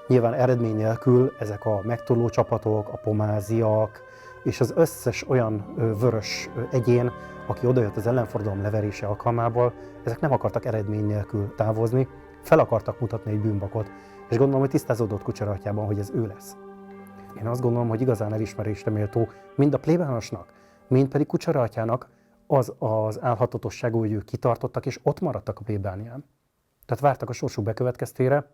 Nyilván eredmény nélkül ezek a megtorló csapatok, a pomáziak és az összes olyan vörös egyén, aki odajött az ellenforradalom leverése alkalmából, ezek nem akartak eredmény nélkül távozni, fel akartak mutatni egy bűnbakot, és gondolom, hogy tisztázódott Kucsera atyában, hogy ez ő lesz. Én azt gondolom, hogy igazán elismerésre méltó mind a plébánosnak, mind pedig Kucsera atyának az álhatatosságú, hogy ők kitartottak és ott maradtak a plébánián. Tehát vártak a sorsuk bekövetkeztére.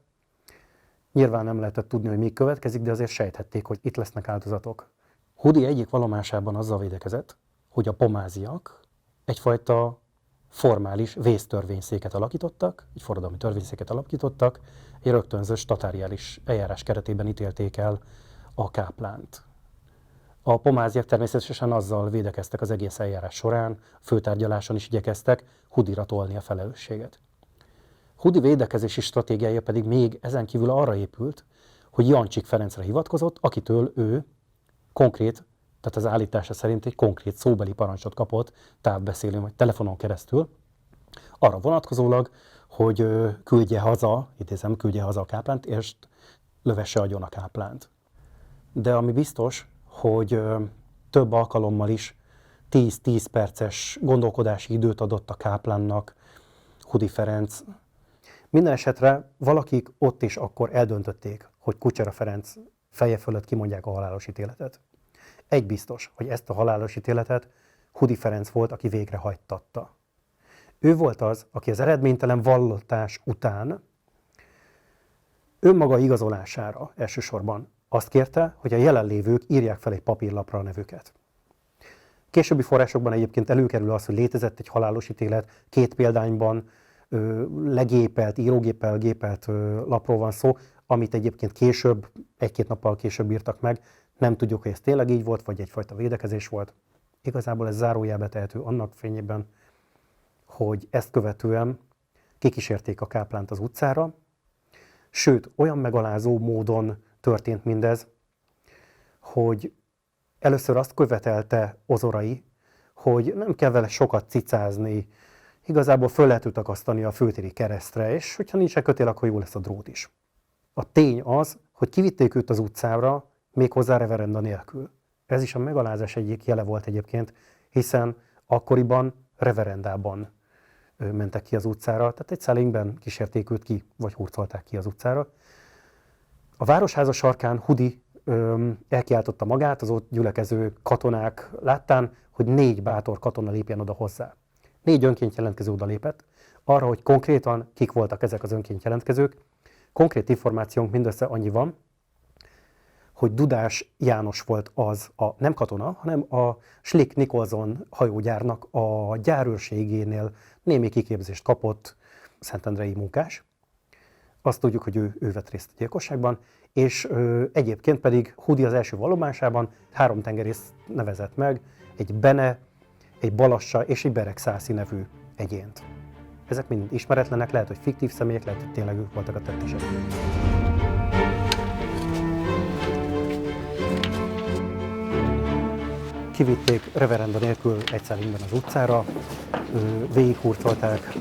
Nyilván nem lehetett tudni, hogy mi következik, de azért sejthették, hogy itt lesznek áldozatok. Hudi egyik vallomásában azzal védekezett, hogy a pomáziak egyfajta formális vésztörvényszéket alakítottak, egy forradalmi törvényszéket alakítottak, egy rögtönzős tatáriális eljárás keretében ítélték el a káplánt. A pomáziak természetesen azzal védekeztek az egész eljárás során, főtárgyaláson is igyekeztek Hudira tolni a felelősséget. Hudi védekezési stratégiája pedig még ezen kívül arra épült, hogy Jancsik Ferencre hivatkozott, akitől ő konkrét, tehát az állítása szerint egy konkrét szóbeli parancsot kapott távbeszélőn vagy telefonon keresztül, arra vonatkozólag, hogy küldje haza, idézem, küldje haza a káplánt, és lövesse agyon a káplánt. De ami biztos, hogy több alkalommal is 10-10 perces gondolkodási időt adott a káplánnak Hudi Ferenc. Minden esetre valakik ott is akkor eldöntötték, hogy Kucsera Ferenc feje fölött kimondják a halálos ítéletet. Egy biztos, hogy ezt a halálos ítéletet Hudi Ferenc volt, aki végrehajtatta. Ő volt az, aki az eredménytelen vallotás után önmaga igazolására elsősorban azt kérte, hogy a jelenlévők írják fel egy papírlapra a nevüket. Későbbi forrásokban egyébként előkerül az, hogy létezett egy halálos ítélet, 2 példányban legépelt, írógéppel gépelt lapról van szó, amit egyébként később, 1-2 nappal később írtak meg. Nem tudjuk, hogy ez tényleg így volt, vagy egyfajta védekezés volt. Igazából ez zárójelbe tehető annak fényében, hogy ezt követően kikísérték a káplánt az utcára, sőt, olyan megalázó módon történt mindez, hogy először azt követelte Ozorai, hogy nem kell vele sokat cicázni, igazából föl lehet őt akasztani a főtéri keresztre, és hogyha nincsen kötél, akkor jó lesz a drót is. A tény az, hogy kivitték őt az utcára, méghozzá reverenda nélkül. Ez is a megalázás egyik jele volt egyébként, hiszen akkoriban reverendában mentek ki az utcára, tehát egy szellingben kísérték őt ki, vagy hurcolták ki az utcára. A Városháza sarkán Hudi elkiáltotta magát az ott gyülekező katonák láttán, hogy 4 bátor katona lépjen oda hozzá. 4 önként jelentkező oda lépett. Arra, hogy konkrétan kik voltak ezek az önként jelentkezők, konkrét információnk mindössze annyi van, hogy Dudás János volt az nem katona, hanem a Schlick Nicholson hajógyárnak a gyárőrségénél némi kiképzést kapott szentendrei munkás. Azt tudjuk, hogy ő vett részt a gyilkosságban, és egyébként pedig Hudi az első vallomásában 3 tengerész nevezett meg, egy Bene, egy Balassa és egy Beregszászi nevű egyént. Ezek mind ismeretlenek, lehet, hogy fiktív személyek, lehet, hogy tényleg ők voltak a tettesek. Kivitték reverenda nélkül egy szellingben az utcára, végighurcolták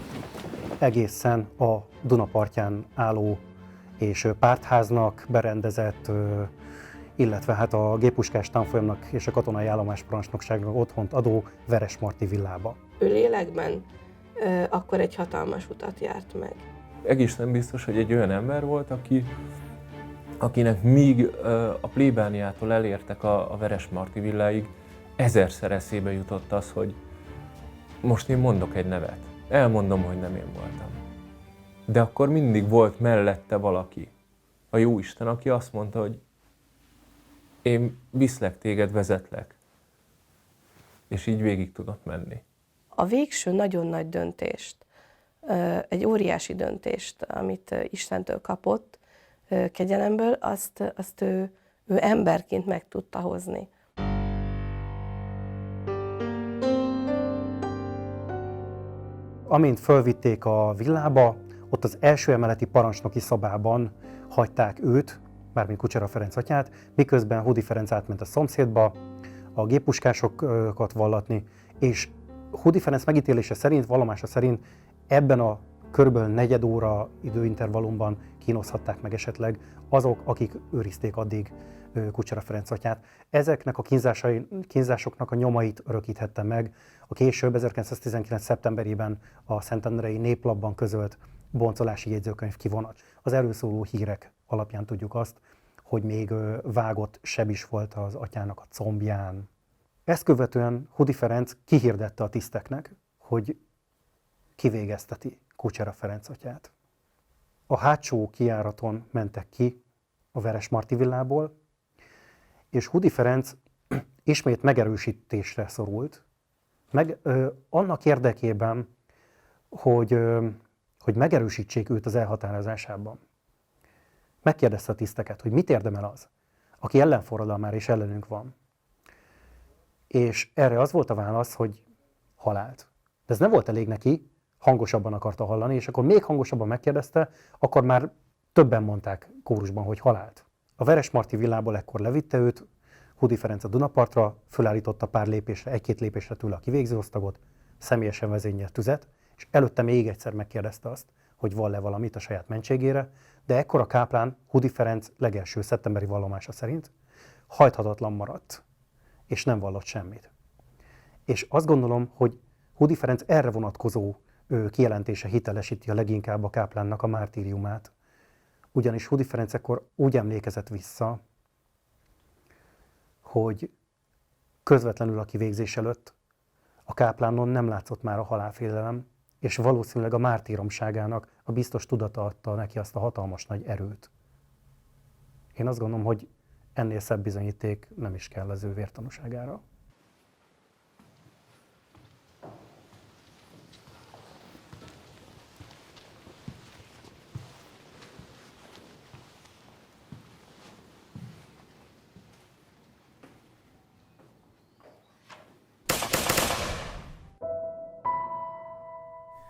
egészen a Duna partján álló és pártháznak berendezett, illetve hát a géppuskás tanfolyamnak és a katonai állomásparancsnokságnak otthont adó Veresmarty villába. Ő lélekben akkor egy hatalmas utat járt meg. Egészen biztos, hogy egy olyan ember volt, akinek míg a plébániától elértek a Veresmarty villáig, 1000-szer eszébe jutott az, hogy most én mondok egy nevet. Elmondom, hogy nem én voltam. De akkor mindig volt mellette valaki, a Jóisten, aki azt mondta, hogy én viszlek téged, vezetlek. És így végig tudott menni. A végső nagyon nagy döntést, egy óriási döntést, amit Istentől kapott kegyelemből, azt ő emberként meg tudta hozni. Amint fölvitték a villába, ott az első emeleti parancsnoki szobában hagyták őt, mármint Kucsera Ferenc atyát, miközben Hudi Ferenc átment a szomszédba a géppuskásokat vallatni, és Hudi Ferenc megítélése szerint, vallomása szerint ebben a körülbelül negyed óra időintervallumban kínozhatták meg esetleg azok, akik őrizték addig Kucsera Ferenc atyát. Ezeknek a kínzásoknak a nyomait örökíthette meg a később 1919. szeptemberében a Szentendrei Néplapban közölt boncolási jegyzőkönyv kivonat. Az erről szóló hírek alapján tudjuk azt, hogy még vágott seb is volt az atyának a combján. Ezt követően Hudi Ferenc kihirdette a tiszteknek, hogy kivégezteti Kucsera Ferenc atyát. A hátsó kijáraton mentek ki a Veresmarty villából, és Hudi Ferenc ismét megerősítésre szorult, annak érdekében, hogy megerősítsék őt az elhatározásában. Megkérdezte a tiszteket, hogy mit érdemel az, aki ellenforradalmára és ellenünk van. És erre az volt a válasz, hogy halált. De ez nem volt elég neki, hangosabban akarta hallani, és akkor még hangosabban megkérdezte, akkor már többen mondták kórusban, hogy halált. A Veresmarty villából ekkor levitte őt, Hudi Ferenc a Dunapartra, fölállította pár lépésre, egy-két lépésre tőle a kivégzőosztagot, személyesen vezényelt tüzet, és előtte még egyszer megkérdezte azt, hogy van-e valamit a saját mentségére, de ekkor a káplán Hudi Ferenc legelső szeptemberi vallomása szerint hajthatatlan maradt, és nem vallott semmit. És azt gondolom, hogy Hudi Ferenc erre vonatkozó kijelentése hitelesíti a leginkább a káplánnak a mártíriumát. Ugyanis Hudi Ferenc ekkor úgy emlékezett vissza, hogy közvetlenül a kivégzés előtt a káplánon nem látszott már a halálfélelem, és valószínűleg a mártíromságának a biztos tudata adta neki azt a hatalmas nagy erőt. Én azt gondolom, hogy ennél szebb bizonyíték nem is kell az ő vértanúságára.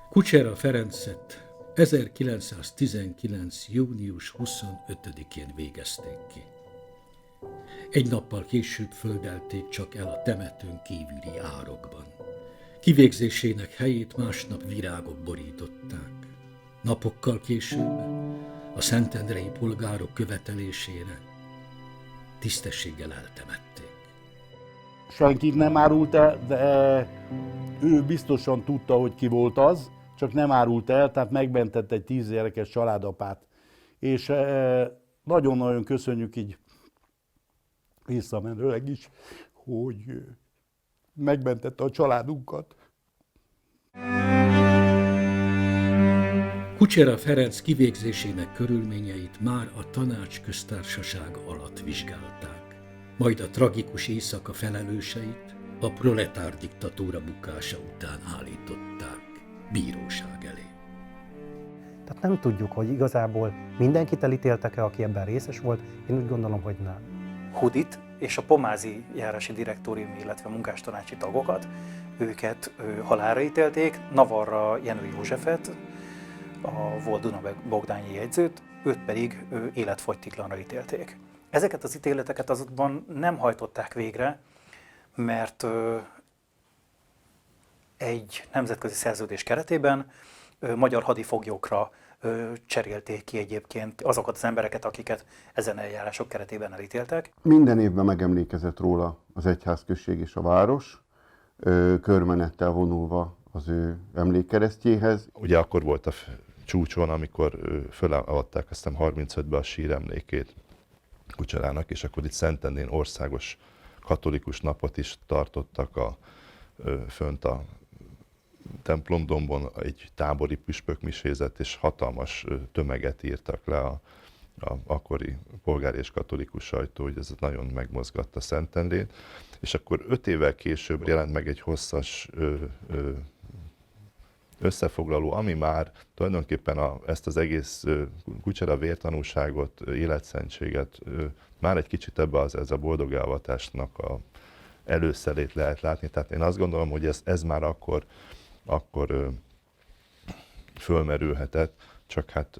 Kucsera Ferencet 1919. június 25-én végezték ki. Egy nappal később földelték csak el a temetőn kívüli árokban. Kivégzésének helyét másnap virágok borították. Napokkal később a szentendrei polgárok követelésére tisztességgel eltemették. Senkit nem árult el, de ő biztosan tudta, hogy ki volt az, csak nem árult el, tehát megmentett egy 10 gyerekes családapát. És nagyon-nagyon köszönjük így visszamenőleg is, hogy megmentette a családunkat. Kucsera Ferenc kivégzésének körülményeit már a Tanácsköztársaság alatt vizsgálták. Majd a tragikus éjszaka felelőseit a proletár diktatúra bukása után állították bíróság elé. Tehát nem tudjuk, hogy igazából mindenkit elítéltek-e, aki ebben részes volt. Én úgy gondolom, hogy nem. Hudit és a pomázi járási direktórium, illetve munkástanácsi tagokat, őket halálra ítélték, Navarra Jenő Józsefet, a volt Duna-Bogdányi jegyzőt, őt pedig életfogytiglanra ítélték. Ezeket az ítéleteket azonban nem hajtották végre, mert egy nemzetközi szerződés keretében magyar hadifoglyokra cserélték ki egyébként azokat az embereket, akiket ezen eljárások keretében elítéltek. Minden évben megemlékezett róla az egyházközség és a város, körmenettel vonulva az ő emlékkeresztjéhez. Ugye akkor volt a csúcson, amikor fölavatták aztán 35-ben a síremlékét Kucserának, és akkor itt Szentendrén országos katolikus napot is tartottak fönt a templomdombon, egy tábori püspökmisézet, és hatalmas tömeget írtak le akkori polgári és katolikus sajtó, hogy ez nagyon megmozgatta Szentendrét, és akkor 5 évvel később jelent meg egy hosszas összefoglaló, ami már tulajdonképpen ezt az egész kucsera vértanúságot, életszentséget már egy kicsit ebbe ez a boldog elvatásnak a előszelét lehet látni. Tehát én azt gondolom, hogy ez már akkor fölmerülhetett, csak hát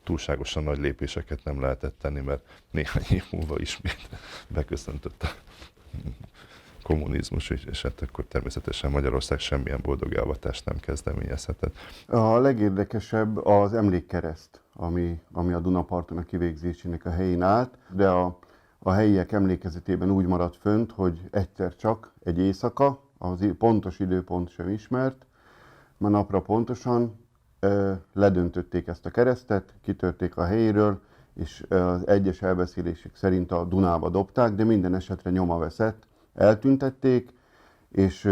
túlságosan nagy lépéseket nem lehetett tenni, mert néhány év múlva ismét beköszöntött a kommunizmus, és hát akkor természetesen Magyarország semmilyen boldog elvatást nem kezdeményezhetett. A legérdekesebb az emlékkereszt, ami a Dunaparton a kivégzésének a helyén állt, de a helyiek emlékezetében úgy maradt fönt, hogy egyszer csak egy éjszaka, az pontos időpont sem ismert, ma napra pontosan ledöntötték ezt a keresztet, kitörték a helyéről, és az egyes elbeszélések szerint a Dunába dobták, de minden esetre nyoma veszett, eltüntették, és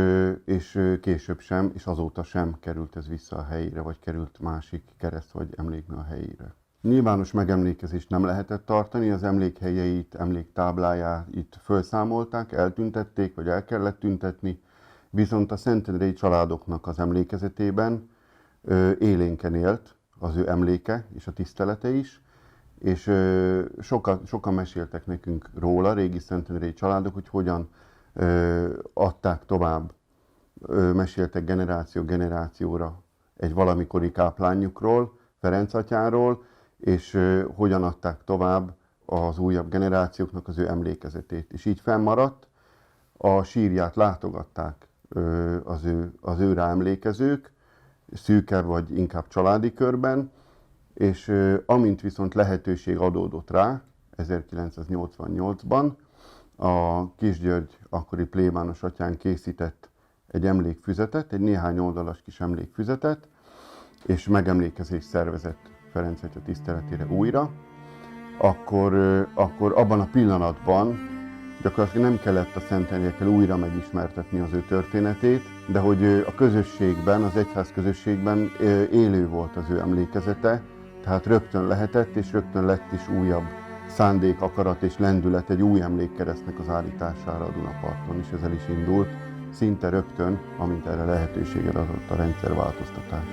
később sem, és azóta sem került ez vissza a helyére, vagy került másik kereszt vagy emlékmű a helyére. Nyilvános megemlékezést nem lehetett tartani, az emlékhelyeit, emléktábláját felszámolták, eltüntették, vagy el kellett tüntetni, viszont a szentendrei családoknak az emlékezetében élénken élt az ő emléke és a tisztelete is, és sokan meséltek nekünk róla, régi szentendrei családok, hogy hogyan adták tovább, meséltek generációra egy valamikori káplányukról, Ferenc atyáról, és hogyan adták tovább az újabb generációknak az ő emlékezetét. És így fennmaradt, a sírját látogatták az őre emlékezők, szűkebb vagy inkább családi körben, és amint viszont lehetőség adódott rá, 1988-ban, a Kisgyörgy akkori plébános atyán készített egy emlékfüzetet, egy néhány oldalas kis emlékfüzetet, és megemlékezést szervezett Ferenc atya tiszteletére újra, akkor abban a pillanatban gyakorlatilag nem kellett a szentendriekkel újra megismertetni az ő történetét, de hogy a közösségben, az egyház közösségben élő volt az ő emlékezete, tehát rögtön lehetett, és rögtön lett is újabb szándék, akarat és lendület egy új emlékkeresztnek az állítására a Dunaparton, és ezzel is indult, szinte rögtön, amint erre lehetőséget adott a rendszerváltoztatás.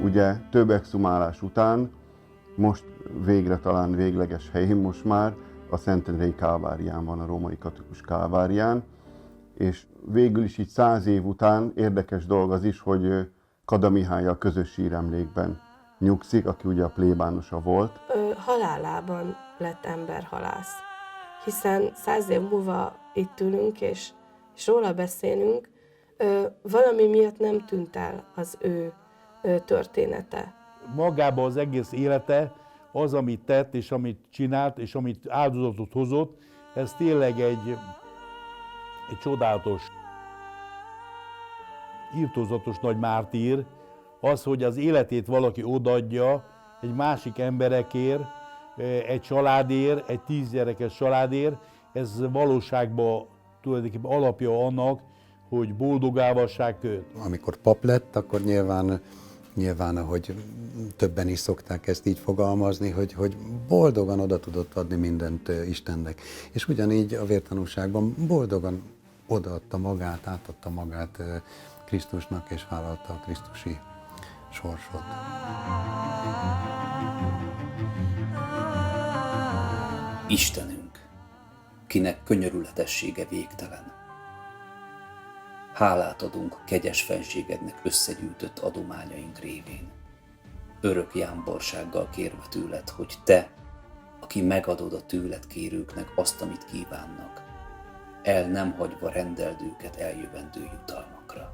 Ugye több exhumálás után, most végre talán végleges helyén most már a Szentendrei Kálvárián van, a római katolikus Kálvárián, és végül is így 100 év után érdekes dolog az is, hogy Kada Mihály a közös síremlékben nyugszik, aki ugye a plébánosa volt. Halálában lett emberhalász, hiszen 100 év múlva itt ülünk, és róla beszélünk, valami miatt nem tűnt el az ő története. Magában az egész élete, az, amit tett, és amit csinált, és amit áldozatot hozott, ez tényleg egy csodálatos, irtózatos nagy mártír. Az, hogy az életét valaki odaadja egy másik emberekért, egy családért, egy 10 gyerekes családért, ez valóságban tulajdonképpen alapja annak, hogy boldogálvassák őt. Amikor pap lett, akkor nyilván, ahogy többen is szokták ezt így fogalmazni, hogy boldogan oda tudott adni mindent Istennek. És ugyanígy a vértanúságban boldogan odaadta magát, átadta magát Krisztusnak, és vállalta a krisztusi sorsot. Istenünk, kinek könyörületessége végtelen. Hálát adunk kegyes fenségednek összegyűjtött adományaink révén. Örök jámborsággal kérve tőled, hogy te, aki megadod a tőled kérőknek azt, amit kívánnak, el nem hagyva rendeld őket eljövendő jutalmakra.